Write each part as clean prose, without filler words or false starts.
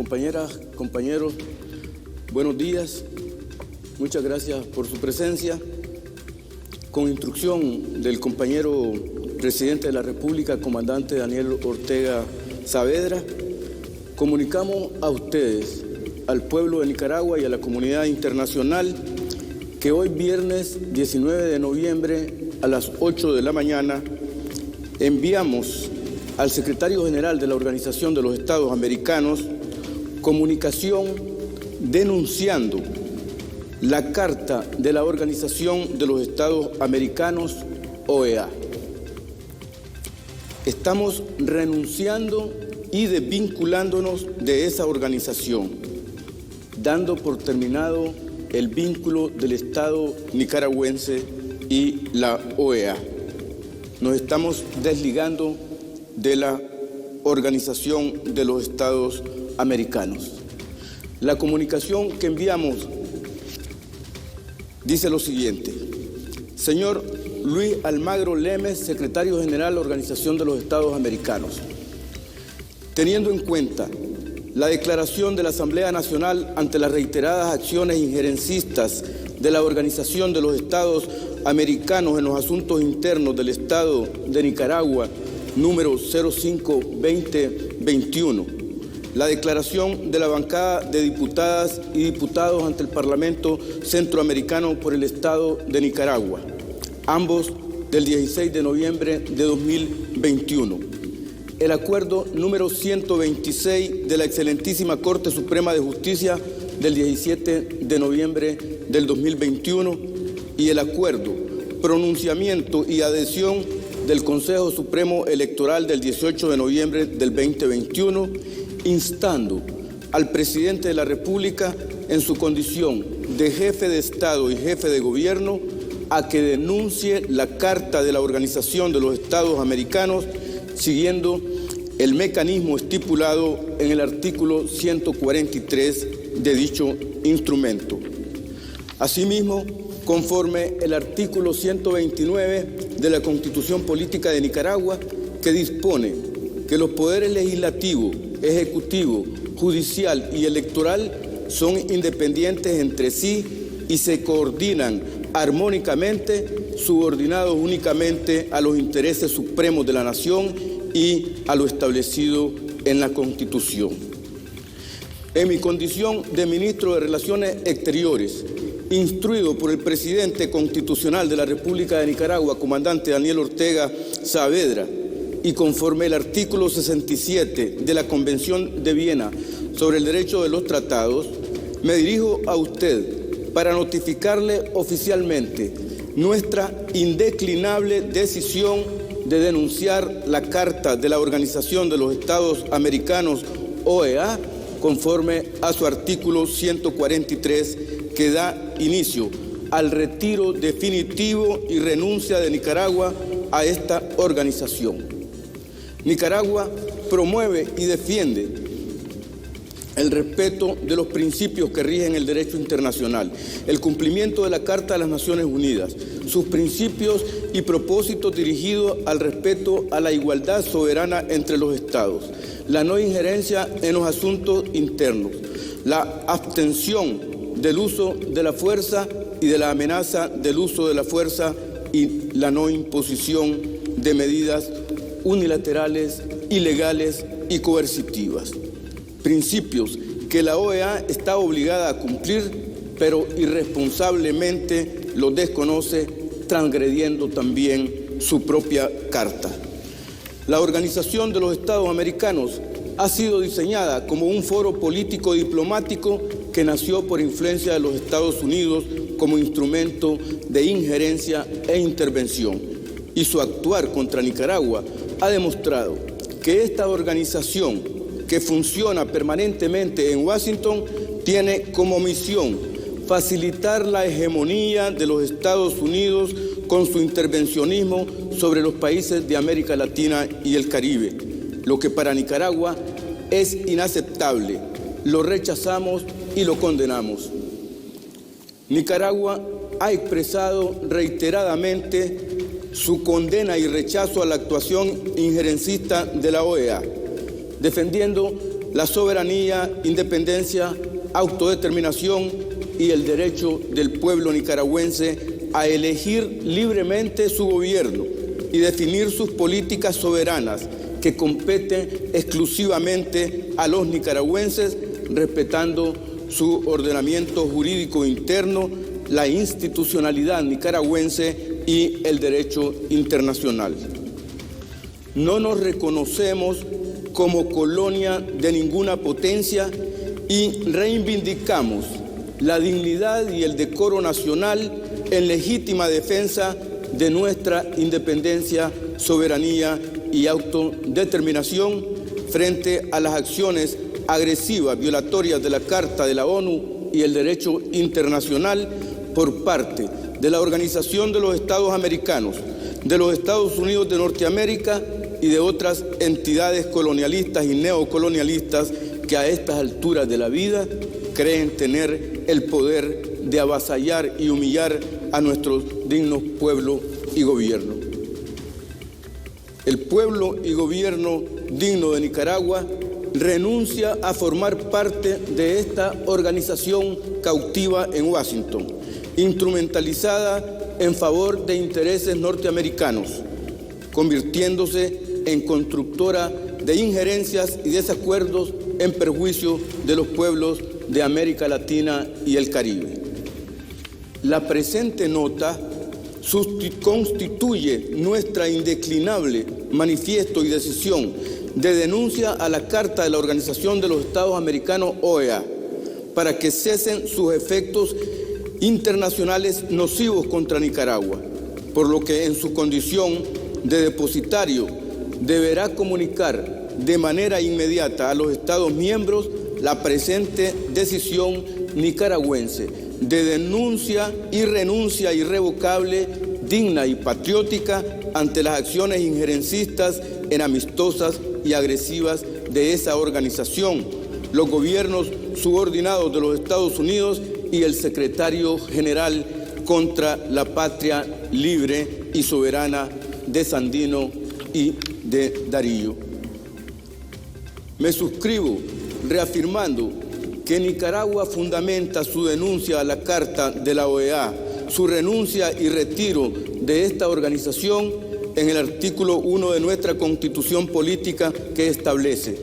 Compañeras, compañeros, buenos días. Muchas gracias por su presencia. Con instrucción del compañero presidente de la República, comandante Daniel Ortega Saavedra, comunicamos a ustedes, al pueblo de Nicaragua y a la comunidad internacional que hoy viernes 19 de noviembre a las 8 de la mañana enviamos al secretario general de la Organización de los Estados Americanos comunicación denunciando la Carta de la Organización de los Estados Americanos, OEA. Estamos renunciando y desvinculándonos de esa organización, dando por terminado el vínculo del Estado nicaragüense y la OEA. Nos estamos desligando de la Organización de los Estados Americanos. La comunicación que enviamos dice lo siguiente: señor Luis Almagro Lemes, secretario general de la Organización de los Estados Americanos, teniendo en cuenta la declaración de la Asamblea Nacional ante las reiteradas acciones injerencistas de la Organización de los Estados Americanos en los asuntos internos del Estado de Nicaragua, número 05-2021, la declaración de la bancada de diputadas y diputados ante el Parlamento Centroamericano por el Estado de Nicaragua, ambos del 16 de noviembre de 2021, el acuerdo número 126 de la excelentísima Corte Suprema de Justicia del 17 de noviembre del 2021 y el acuerdo, pronunciamiento y adhesión del Consejo Supremo Electoral del 18 de noviembre del 2021, instando al presidente de la República en su condición de jefe de Estado y jefe de Gobierno a que denuncie la Carta de la Organización de los Estados Americanos siguiendo el mecanismo estipulado en el artículo 143 de dicho instrumento. Asimismo, conforme el artículo 129 de la Constitución Política de Nicaragua, que dispone que los poderes legislativo, ejecutivo, judicial y electoral son independientes entre sí y se coordinan armónicamente, subordinados únicamente a los intereses supremos de la nación y a lo establecido en la Constitución. En mi condición de ministro de Relaciones Exteriores, instruido por el presidente constitucional de la República de Nicaragua, comandante Daniel Ortega Saavedra, y conforme el artículo 67 de la Convención de Viena sobre el derecho de los tratados, me dirijo a usted para notificarle oficialmente nuestra indeclinable decisión de denunciar la Carta de la Organización de los Estados Americanos, OEA, conforme a su artículo 143, que da inicio al retiro definitivo y renuncia de Nicaragua a esta organización. Nicaragua promueve y defiende el respeto de los principios que rigen el derecho internacional, el cumplimiento de la Carta de las Naciones Unidas, sus principios y propósitos dirigidos al respeto a la igualdad soberana entre los Estados, la no injerencia en los asuntos internos, la abstención del uso de la fuerza y de la amenaza del uso de la fuerza y la no imposición de medidas unilaterales, ilegales y coercitivas. Principios que la OEA está obligada a cumplir, pero irresponsablemente los desconoce, transgrediendo también su propia carta. La Organización de los Estados Americanos ha sido diseñada como un foro político diplomático que nació por influencia de los Estados Unidos como instrumento de injerencia e intervención, y su actuar contra Nicaragua ha demostrado que esta organización, que funciona permanentemente en Washington, tiene como misión facilitar la hegemonía de los Estados Unidos con su intervencionismo sobre los países de América Latina y el Caribe, lo que para Nicaragua es inaceptable. Lo rechazamos y lo condenamos. Nicaragua ha expresado reiteradamente su condena y rechazo a la actuación injerencista de la OEA, defendiendo la soberanía, independencia, autodeterminación y el derecho del pueblo nicaragüense a elegir libremente su gobierno y definir sus políticas soberanas que competen exclusivamente a los nicaragüenses, respetando su ordenamiento jurídico interno, la institucionalidad nicaragüense y el derecho internacional. No nos reconocemos como colonia de ninguna potencia y reivindicamos la dignidad y el decoro nacional en legítima defensa de nuestra independencia, soberanía y autodeterminación frente a las acciones agresivas, violatorias de la Carta de la ONU y el derecho internacional por parte de la Organización de los Estados Americanos, de los Estados Unidos de Norteamérica y de otras entidades colonialistas y neocolonialistas que a estas alturas de la vida creen tener el poder de avasallar y humillar a nuestros dignos pueblo y gobierno. El pueblo y gobierno digno de Nicaragua renuncia a formar parte de esta organización cautiva en Washington, instrumentalizada en favor de intereses norteamericanos, convirtiéndose en constructora de injerencias y desacuerdos en perjuicio de los pueblos de América Latina y el Caribe. La presente nota constituye nuestra indeclinable manifiesto y decisión de denuncia a la Carta de la Organización de los Estados Americanos, OEA, para que cesen sus efectos internacionales nocivos contra Nicaragua, por lo que en su condición de depositario deberá comunicar de manera inmediata a los Estados miembros la presente decisión nicaragüense de denuncia y renuncia irrevocable, digna y patriótica ante las acciones injerencistas, enamistosas y agresivas de esa organización, los gobiernos subordinados de los Estados Unidos y el secretario general contra la patria libre y soberana de Sandino y de Darío. Me suscribo reafirmando que Nicaragua fundamenta su denuncia a la Carta de la OEA, su renuncia y retiro de esta organización en el artículo 1 de nuestra Constitución Política, que establece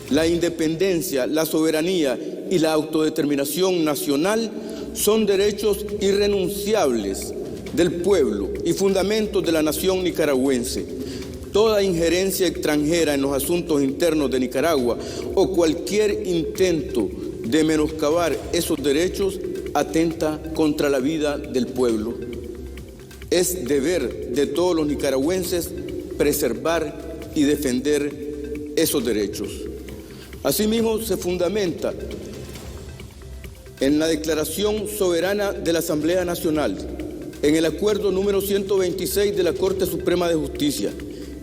la independencia, la soberanía y la autodeterminación nacional son derechos irrenunciables del pueblo y fundamentos de la nación nicaragüense. Toda injerencia extranjera en los asuntos internos de Nicaragua o cualquier intento de menoscabar esos derechos atenta contra la vida del pueblo. Es deber de todos los nicaragüenses preservar y defender esos derechos. Asimismo, se fundamenta en la Declaración Soberana de la Asamblea Nacional, en el Acuerdo número 126 de la Corte Suprema de Justicia,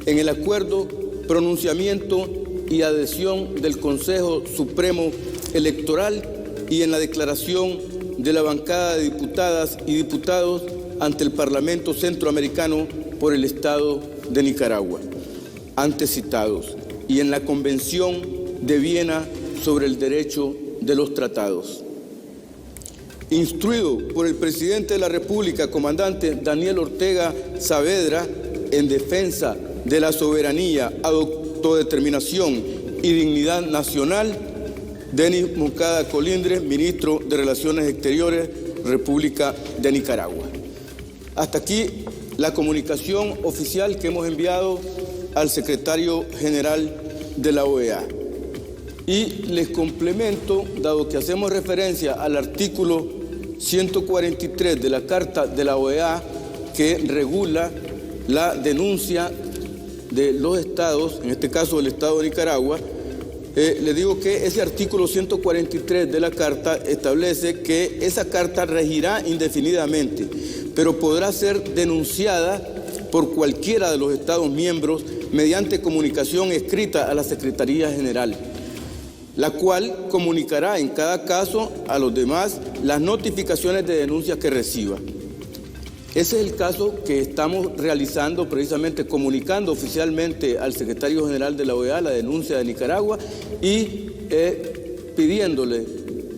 en el Acuerdo, pronunciamiento y adhesión del Consejo Supremo Electoral y en la Declaración de la Bancada de Diputadas y Diputados ante el Parlamento Centroamericano por el Estado de Nicaragua, antes citados, y en la Convención de Viena sobre el Derecho de los Tratados. Instruido por el Presidente de la República, comandante Daniel Ortega Saavedra, en defensa de la soberanía, autodeterminación y dignidad nacional, Denis Moncada Colindres, Ministro de Relaciones Exteriores, República de Nicaragua. Hasta aquí la comunicación oficial que hemos enviado al Secretario General de la OEA. Y les complemento, dado que hacemos referencia al artículo 143 de la Carta de la OEA, que regula la denuncia de los estados, en este caso del Estado de Nicaragua, le digo que ese artículo 143 de la Carta establece que esa Carta regirá indefinidamente, pero podrá ser denunciada por cualquiera de los Estados miembros mediante comunicación escrita a la Secretaría General, la cual comunicará en cada caso a los demás las notificaciones de denuncia que reciba. Ese es el caso que estamos realizando, precisamente comunicando oficialmente al Secretario General de la OEA la denuncia de Nicaragua y pidiéndole,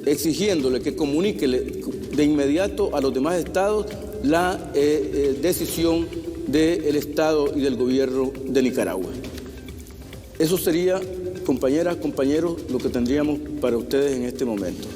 exigiéndole que comunique de inmediato a los demás estados la decisión del Estado y del gobierno de Nicaragua. Eso sería, compañeras, compañeros, lo que tendríamos para ustedes en este momento.